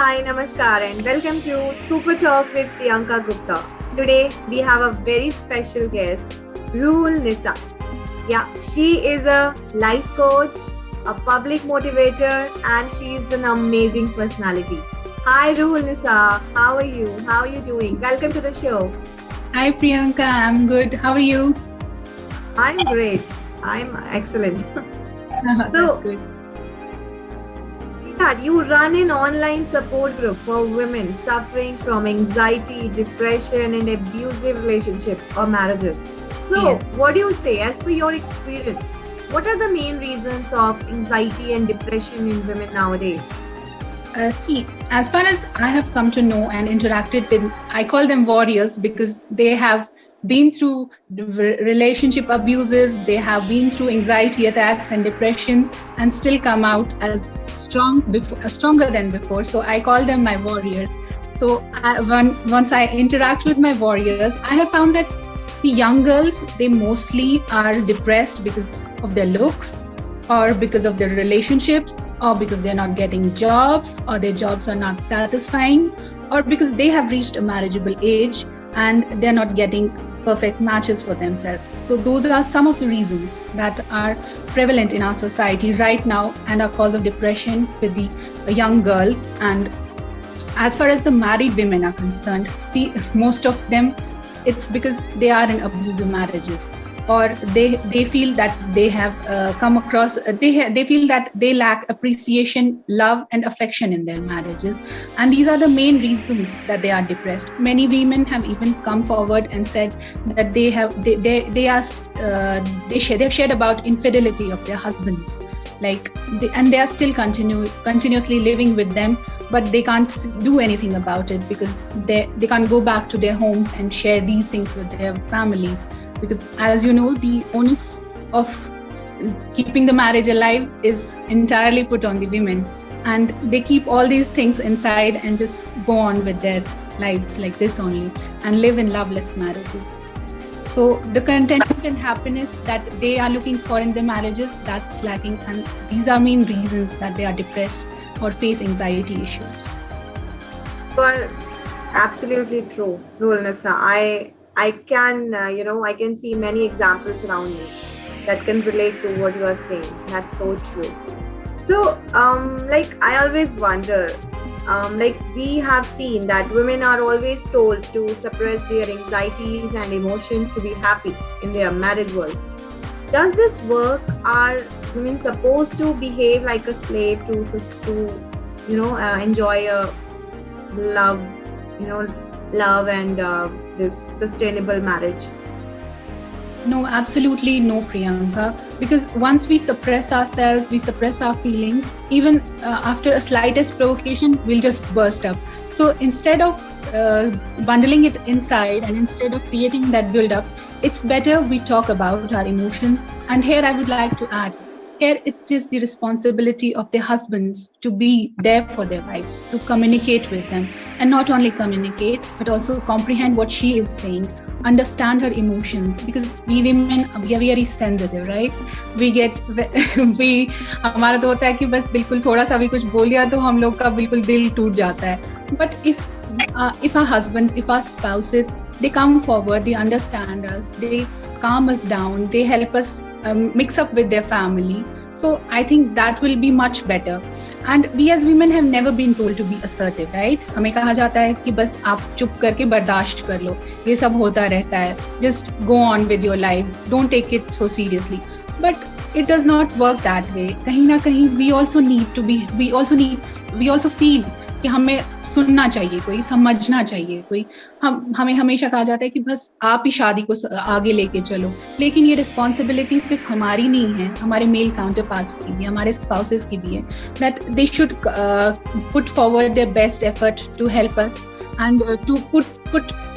Hi, Namaskar, and welcome to Super Talk with Priyanka Gupta. Today we have a very special guest, Ruhul Nisa. Yeah, she is a life coach, a public motivator, and she is an amazing personality. Hi, Ruhul Nisa. How are you? How are you doing? Welcome to the show. Hi Priyanka, I'm good. How are you? I'm great. I'm excellent. That's So, good. yeah, you run an online support group for women suffering from anxiety, depression, and abusive relationship or marriages. So, Yes. what do you say, as per your experience? What are the main reasons of anxiety and depression in women nowadays? See, as far as I have come to know and interacted with, I call them warriors because they have been through relationship abuses, they have been through anxiety attacks and depressions, and still come out as stronger than before. So I call them my warriors. So once I interact with my warriors, I have found that the young girls, they mostly are depressed because of their looks, or because of their relationships, or because they're not getting jobs, or their jobs are not satisfying, or because they have reached a marriageable age and they're not getting perfect matches for themselves. So those are some of the reasons that are prevalent in our society right now and are cause of depression with the young girls. And as far as the married women are concerned, see, most of them, it's because they are in abusive marriages, or they feel that they have come across they feel that they lack appreciation, love and affection in their marriages, and these are the main reasons that they are depressed. Many women have even come forward and said that they've shared about infidelity of their husbands, and they are still continuously living with them, but they can't do anything about it because they can't go back to their homes and share these things with their families, because as you know, the onus of keeping the marriage alive is entirely put on the women, and they keep all these things inside and just go on with their lives like this only and live in loveless marriages. So the contentment and happiness that they are looking for in their marriages, that's lacking, and these are main reasons that they are depressed or face anxiety issues. You are absolutely true, Ruhul Nisa. I can I can see many examples around me that can relate to what you are saying. That's so true. So, like, I always wonder, like, we have seen that women are always told to suppress their anxieties and emotions to be happy in their married world. Does this work? Are women supposed to behave like a slave to enjoy a love, love and this sustainable marriage? No, absolutely no, Priyanka. Because once we suppress ourselves, we suppress our feelings, even after a slightest provocation, we'll just burst up. So instead of bundling it inside and instead of creating that build up, it's better we talk about our emotions. And here I would like to add, here it is the responsibility of the husbands to be there for their wives, to communicate with them, and not only communicate, but also comprehend what she is saying, understand her emotions, because we women, we are very sensitive, right? We get we हमारा तो होता है कि बस बिल्कुल थोड़ा सा भी कुछ बोल दिया तो हम लोग का बिल्कुल दिल टूट जाता है. But if our husbands, if our spouses, they come forward, they understand us, they calm us down, they help us mix up with their family. So I think that will be much better. And we as women have never been told to be assertive, right? हमें कहा जाता है कि बस आप चुप करके बर्दाश्त कर लो, ये सब होता रहता है. Just go on with your life. Don't take it so seriously. But it does not work that way. कहीं ना कहीं we also feel कि हमें सुनना चाहिए, कोई समझना चाहिए, कोई हमें हमेशा कहा जाता है कि बस आप ही शादी को आगे लेके चलो, लेकिन ये रिस्पॉन्सिबिलिटी सिर्फ हमारी नहीं है, हमारे मेल काउंटर पार्ट्स की भी, हमारे स्पाउसेस की भी है, that they should put forward their best effort to help us and to put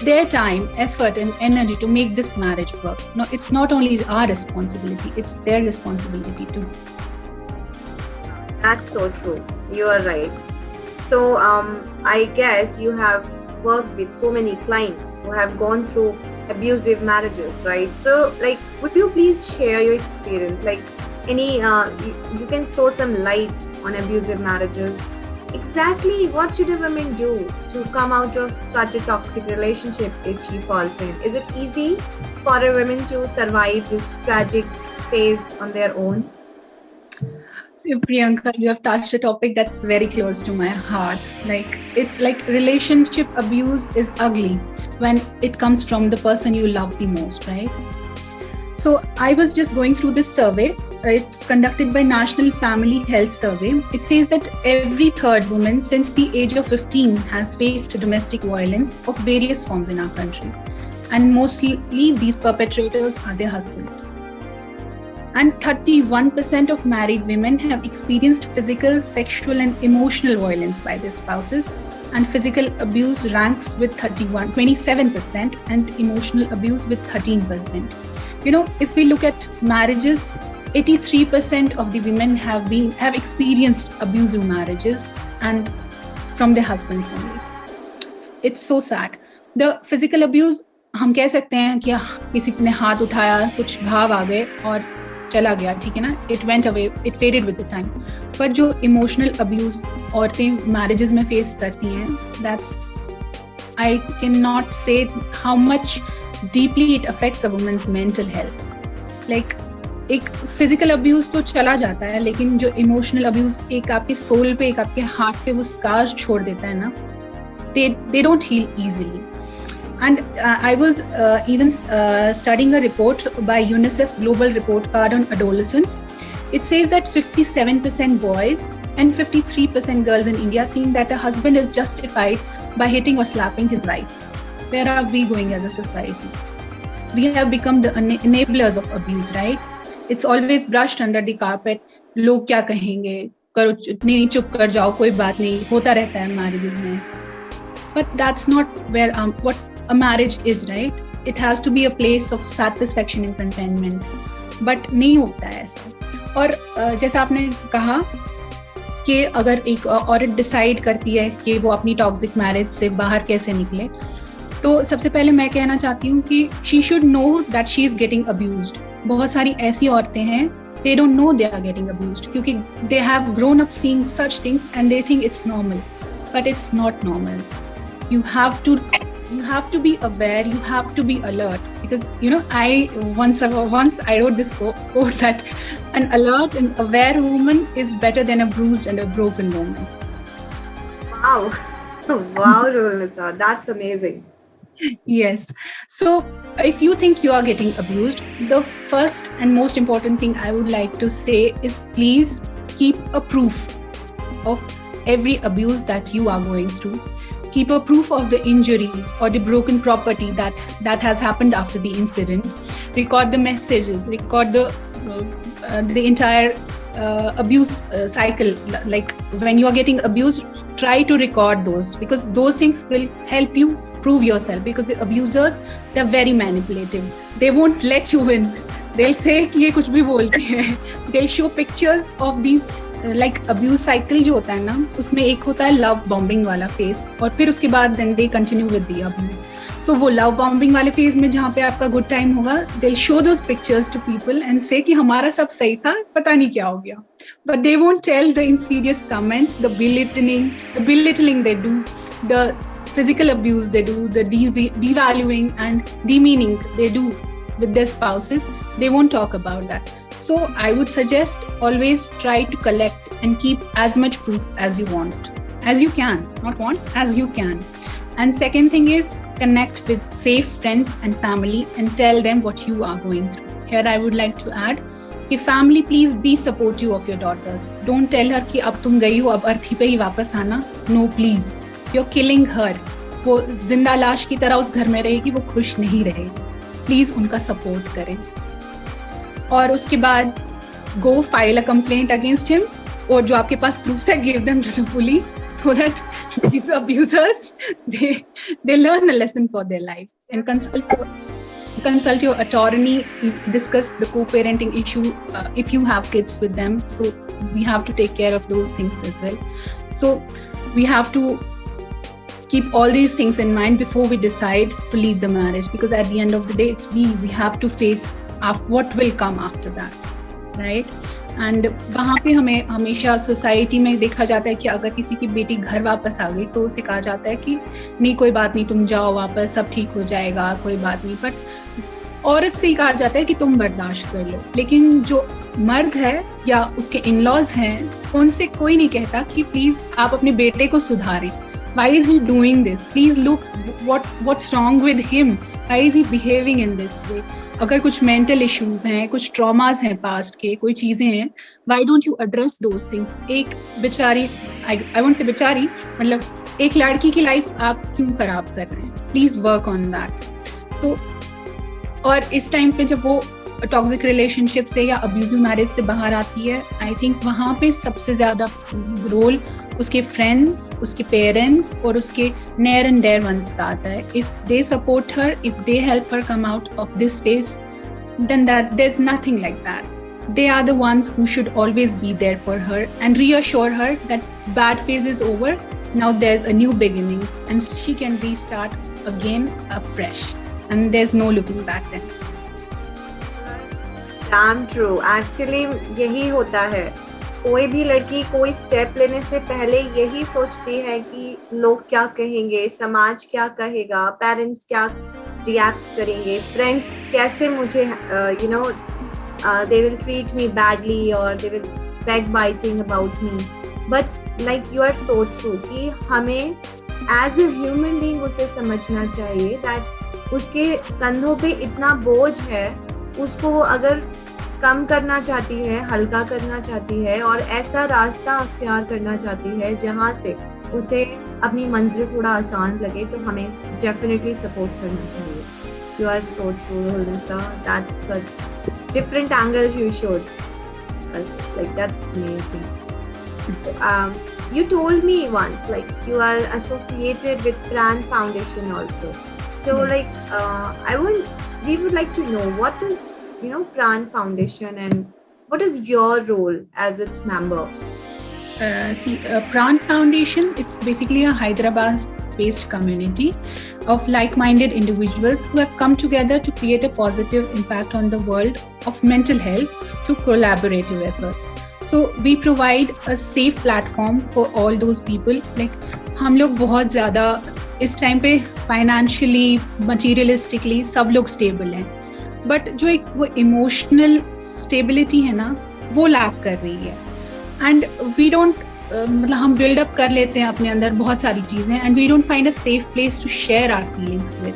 their time, effort and energy to make this marriage work. No, it's not only our responsibility, it's their responsibility too. That's so true. You are right. So, I guess you have worked with so many clients who have gone through abusive marriages, right? So, like, would you please share your experience? Like, you can throw some light on abusive marriages? Exactly, what should a woman do to come out of such a toxic relationship if she falls in? Is it easy for a woman to survive this tragic phase on their own? Priyanka, you have touched a topic that's very close to my heart. Like, it's like relationship abuse is ugly when it comes from the person you love the most, right? So I was just going through this survey. It's conducted by National Family Health Survey. It says that every third woman since the age of 15 has faced domestic violence of various forms in our country. And mostly these perpetrators are their husbands. And 31% of married women have experienced physical, sexual, and emotional violence by their spouses. And physical abuse ranks with 27%, and emotional abuse with 13%. If we look at marriages, 83% of the women have experienced abusive marriages and from their husbands only. It's so sad. The physical abuse, हम कह सकते हैं कि किसी ने हाथ उठाया, कुछ घाव आ गए और चला गया, ठीक है ना, it went away, it faded with the time. पर जो emotional abuse औरतें marriages में face करती हैं, that's, I cannot say how much deeply it affects a woman's mental health. Like, एक physical abuse तो चला जाता है, लेकिन जो emotional abuse एक आपके soul पे, एक आपके heart पे वो scars छोड़ देता है ना, they don't heal easily. And I was even studying a report by UNICEF Global Report Card on Adolescence. It says that 57% boys and 53% girls in India think that a husband is justified by hitting or slapping his wife. Where are we going as a society? We have become the enablers of abuse, right? It's always brushed under the carpet. लोग क्या कहेंगे? करो, नहीं चुप कर जाओ, कोई बात नहीं, होता रहता है marriages में. But that's not where what a marriage is, right? It has to be a place of satisfaction and contentment. But नहीं होता है ऐसा. और जैसा आपने कहा कि अगर एक औरत डिसाइड करती है कि वो अपनी टॉक्सिक मैरिज से बाहर कैसे निकले, तो सबसे पहले मैं कहना चाहती हूँ कि she should know that she is getting abused. बहुत सारी ऐसी औरतें हैं, they don't know they are getting abused क्योंकि they have grown up seeing such things and they think it's normal, but it's not normal. You have to be aware, you have to be alert, because I once I wrote this quote that an alert and aware woman is better than a bruised and a broken woman. Wow. Wow, Rulnisa, that's amazing. Yes. So if you think you are getting abused, the first and most important thing I would like to say is please keep a proof of every abuse that you are going through. Keep a proof of the injuries or the broken property that has happened after the incident. Record the messages, record the entire abuse cycle. Like when you are getting abused, try to record those, because those things will help you prove yourself, because the abusers, they're very manipulative. They won't let you win. They'll say कि ये कुछ भी बोलती है. They'll show pictures of the like abuse cycle जो होता है ना, उसमें एक होता है love bombing वाला phase, और फिर उसके बाद then they continue with the abuse. So वो love bombing वाले phase में जहाँ पे आपका good time होगा, they'll show those pictures to people and say कि हमारा सब सही था, पता नहीं क्या हो गया. But they won't tell the insidious comments, the belittling they do, the physical abuse they do, the devaluing and demeaning they do with their spouses. They won't talk about that. So I would suggest always try to collect and keep as much proof as you want, as you can, not want, as you can. And second thing is connect with safe friends and family and tell them what you are going through. Here I would like to add, कि family please be supportive of your daughters. Don't tell her कि अब तुम गई हो, अब अर्थी पे ही वापस आना. No, please. You're killing her. वो जिंदा लाश की तरह उस घर में रहेगी, वो खुश नहीं रहेगी. प्लीज उनका सपोर्ट करें. और उसके बाद go file a complaint against him, और जो आपके पास प्रूफ्स है give them to the police, so that these abusers they learn a lesson for their lives. And consult your attorney, discuss the co-parenting issue if you have kids with them. So we have to take care of those things as well. So we have to keep all these things in mind before we decide to leave the marriage, because at the end of the day it's we have to face what will come after that, right? And वहाँ पे हमें हमेशा society में देखा जाता है कि अगर किसी की बेटी घर वापस आ गई तो उसे कहा जाता है कि नहीं कोई बात नहीं, तुम जाओ वापस, सब ठीक हो जाएगा, कोई बात नहीं। बट औरत से ही कहा जाता है कि तुम बर्दाश्त कर लो। लेकिन जो मर्द है या उसके इन-लॉज हैं, उनसे कोई नहीं कहता कि प्लीज आप अपने बेटे को सुधारें। Why is he doing this? Please look what's wrong with him. Why is he behaving in this way? अगर कुछ मेंटल इश्यूज हैं, कुछ ट्रॉमास हैं पास्ट के, कोई चीजें हैं, why don't you address those things? एक बेचारी, I won't say बेचारी, मतलब एक लड़की की लाइफ आप क्यों खराब कर रहे हैं? Please work on that. तो और इस टाइम पे जब वो टॉक्सिक रिलेशनशिप से या अब्यूजिव मैरिज से बाहर आती है, आई थिंक वहाँ पे सबसे ज्यादा रोल उसके फ्रेंड्स, उसके पेरेंट्स और उसके नियर एंड डेयर वंस का आता है. If they support her, if they help her come out of this phase, then that there's nothing like that. They are the ones who should always be there for her and reassure her that bad phase is over. Now there's a new beginning and she can restart again afresh. And there's no looking back then. Damn true. Actually यही होता है. कोई भी लड़की कोई step लेने से पहले यही सोचती है कि लोग क्या कहेंगे, समाज क्या कहेगा, पेरेंट्स क्या रिएक्ट करेंगे, फ्रेंड्स कैसे मुझे they will treat me badly or they will backbiting about me. But like you are so true कि हमें as a human being उसे समझना चाहिए that उसके कंधों पे इतना बोझ है, उसको वो अगर कम करना चाहती है, हल्का करना चाहती है और ऐसा रास्ता अख्तियार करना चाहती है जहाँ से उसे अपनी मंजिल थोड़ा आसान लगे, तो हमें डेफिनेटली सपोर्ट करना चाहिए. You are so true, Hulnisa. That's a different angle you showed. Like that's amazing. So, you told me once, like you are associated with Pran Foundation also. So, we would like to know what is, Pran Foundation and what is your role as its member? Pran Foundation, it's basically a Hyderabad-based community of like-minded individuals who have come together to create a positive impact on the world of mental health through collaborative efforts. So we provide a safe platform for all those people. Like हम लोग बहुत ज़्यादा इस time पे financially, materialistically सब लोग stable हैं, but जो एक वो इमोशनल स्टेबिलिटी है ना, वो लैक कर रही है. एंड वी डोंट मतलब हम बिल्डअप कर लेते हैं अपने अंदर बहुत सारी चीज़ें and we don't find a safe place to share our feelings with.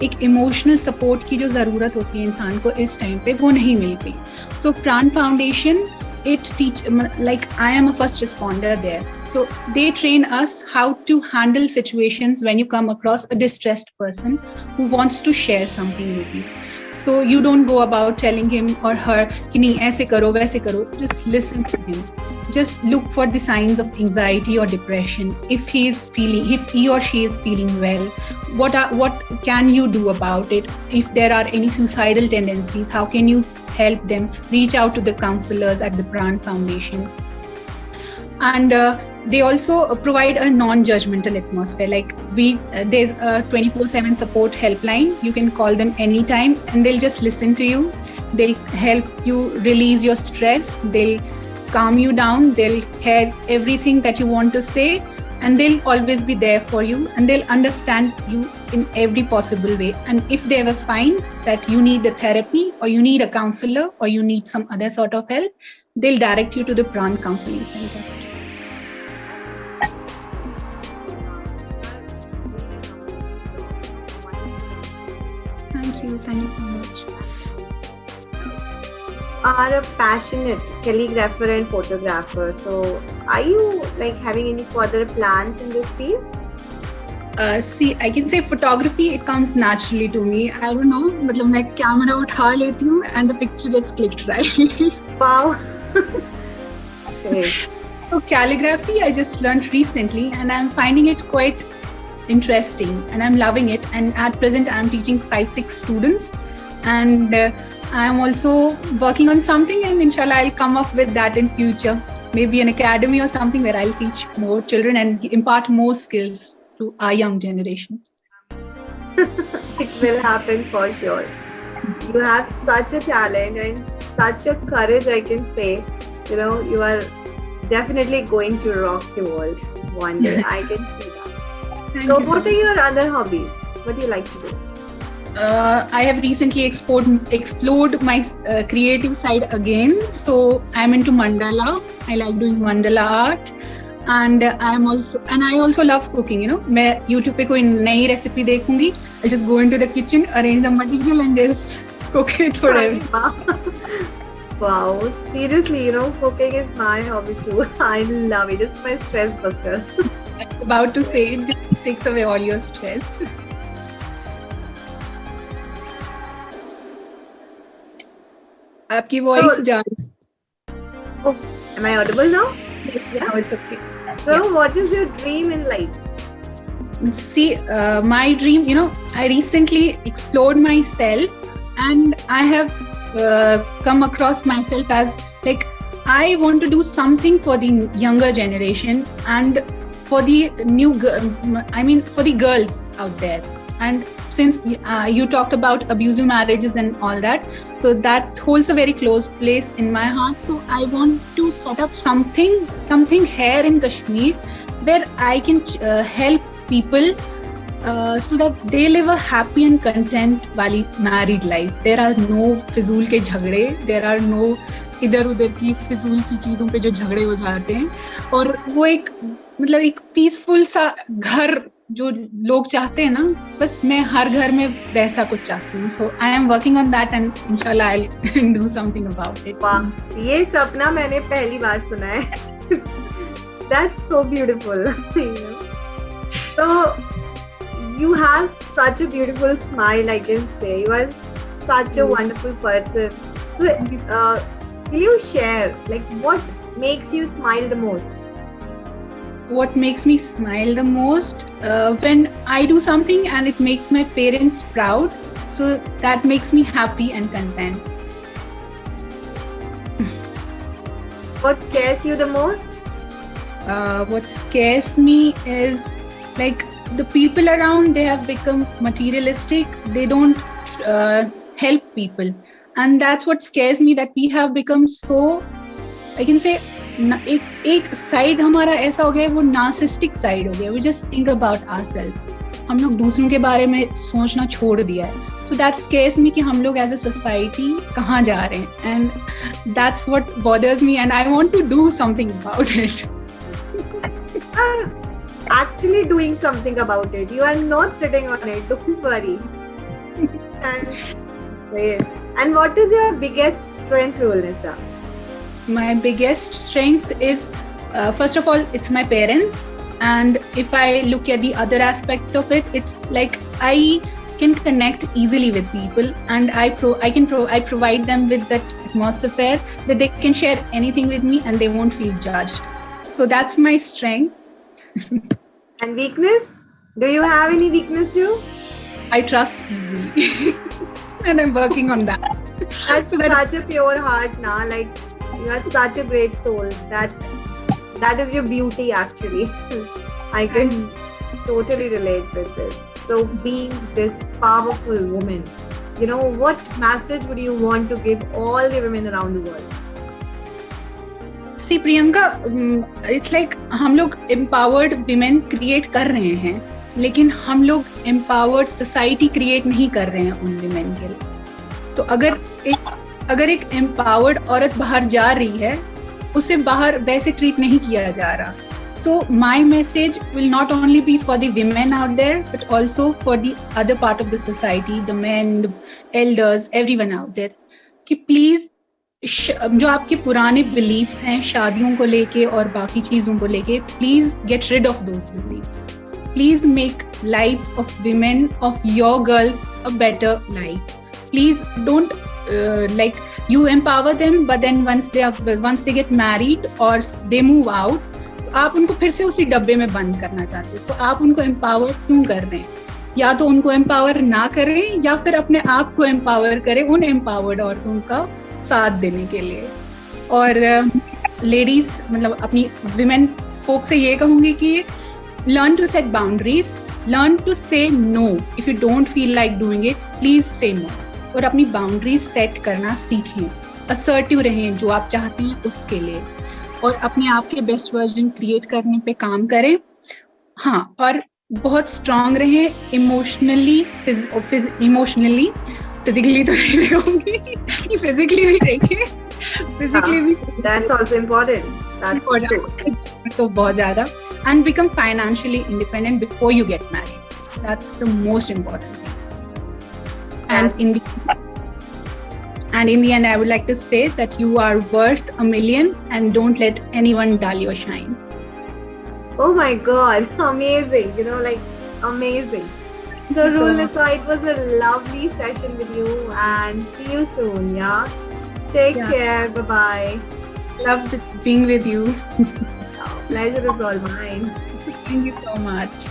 एक इमोशनल सपोर्ट की जो ज़रूरत होती है इंसान को इस टाइम पे, वो नहीं मिल रही. सो प्राण foundation, it teach, like I am a first responder there, so they train us how to handle situations when you come across a distressed person who wants to share something with you. So you don't go about telling him or her कि नहीं ऐसे करो वैसे करो. Just listen to him. Just look for the signs of anxiety or depression. If he or she is feeling well, what can you do about it? If there are any suicidal tendencies, how can you help them? Reach out to the counselors at the Pran Foundation. And they also provide a non-judgmental atmosphere. Like there's a 24/7 support helpline. You can call them anytime and they'll just listen to you. They'll help you release your stress. They'll calm you down. They'll hear everything that you want to say and they'll always be there for you and they'll understand you in every possible way. And if they ever find that you need a therapy or you need a counselor or you need some other sort of help, they'll direct you to the Pran Counseling Center. Thank you so much. Are a passionate calligrapher and photographer. So, are you like having any further plans in this field? See, I can say photography, it comes naturally to me. I don't know, मतलब मैं camera उठा लेती हूँ and the picture gets clicked right. Wow. Okay. So calligraphy, I just learned recently and I'm finding it quite interesting and I'm loving it. And at present, I'm teaching 5-6 students and I'm also working on something and inshallah I'll come up with that in future. Maybe an academy or something where I'll teach more children and impart more skills to our young generation. It will happen for sure. You have such a talent and such a courage, I can say. You know, you are definitely going to rock the world one day. I can see that. Thank So you so what are much. your other hobbies? What do you like to do? I have recently explored my creative side again. So I'm into mandala. I like doing mandala art. And I also love cooking. You know, मैं YouTube पे कोई नई recipe देखूंगी, I'll just go into the kitchen, arrange the material, and just cook it for everyone. Wow, seriously, you know, cooking is my hobby too. I love it. It's my stress buster. About to say it just takes away all your stress. आपकी voice जा रही Oh, am I audible now? है. Now it's okay. So, what is your dream in life? See, my dream, you know, I recently explored myself and I have come across myself as like I want to do something for the younger generation and for the for the girls out there. And since you talked about abusive marriages and all that, so that holds a very close place in my heart. So I want to set up something here in Kashmir where I can help people so that they live a happy and content वाली married life. There are no फिजूल के झगड़े, there are no इधर उधर की फिजूल सी चीजों पे जो झगड़े हो जाते हैं, और वो एक मतलब एक पीसफुल सा घर जो लोग चाहते हैं ना, बस मैं हर घर में वैसा कुछ चाहती हूँ. So I am working on that and इंशाल्लाह I will do something about it. वाह, ये सपना मैंने पहली बार सुना है. That's so beautiful. So you have such a beautiful smile, I can say. You are such a wonderful person. So will you share like what makes you smile the most? What makes me smile the most? When I do something and it makes my parents proud, so that makes me happy and content. What scares you the most? What scares me is like the people around, they have become materialistic. They don't help people, and that's what scares me, that we have become so, I can say, एक side हमारा ऐसा हो गया, वो narcissistic side हो गया. We just think about ourselves. हम लोग दूसरों के बारे में सोचना छोड़ दिया है. सो दैट स्केयर्स मी कि हम लोग एज अ सोसाइटी कहाँ जा रहे हैं, and that's what bothers me and I want to do something about it. Actually doing something about it. You are not sitting on it. Don't worry. And what is your biggest strength, Rulnisa? My biggest strength is, first of all, it's my parents. And if I look at the other aspect of it, it's like I can connect easily with people, and I provide them with that atmosphere that they can share anything with me and they won't feel judged. So that's my strength. And weakness? Do you have any weakness too? I trust easily. And I'm working on that. That's such a pure heart, na. Like, you are such a great soul. That is your beauty, actually. I can totally relate with this. So, being this powerful woman, you know, what message would you want to give all the women around the world? See, Priyanka, it's like हम लोग empowered women create कर रहे हैं, लेकिन हम लोग empowered society create नहीं कर रहे हैं उन women के लिए. तो अगर एक empowered औरत बाहर जा रही है, उसे बाहर वैसे treat नहीं किया जा रहा. So my message will not only be for the women out there, but also for the other part of the society, the men, the elders, everyone out there, कि please जो आपके पुराने बिलीव्स हैं शादियों को लेके और बाकी चीजों को लेके, please get rid of those beliefs. Please make lives of women, of your girls a better life. Please don't like you empower them, but then once they get married or they move out, आप उनको फिर से उसी डब्बे में बंद करना चाहते हो. तो आप उनको एम्पावर क्यों कर रहे हैं? या तो उनको एम्पावर ना करें, या फिर अपने आप को एम्पावर करें उन एम्पावर्ड औरतों का साथ देने के लिए. और लेडीज, मतलब अपनी विमेन फोक से ये कहूंगी कि learn to set boundaries, learn to say no. If you don't feel like doing it, please say no, और अपनी बाउंड्रीज सेट करना सीखें. असर्टिव रहें जो आप चाहती उसके लिए, और अपने आप के बेस्ट वर्जन क्रिएट करने पे काम करें। हाँ, और बहुत स्ट्रांग रहें इमोशनली, फिजिकली तो नहीं कहूँगी, फिजिकली भी रहिए, फिजिकली भी, that's also important, that's true. तो बहुत ज़्यादा, and become financially independent before you get married. That's the most important thing. And in the end, I would like to say that you are worth $1 million, and don't let anyone dull your shine. Oh my God, amazing! You know, like amazing. So Rulnisa, it was a lovely session with you, and see you soon. Yeah, take care. Bye bye. Loved being with you. Pleasure is all mine. Thank you so much.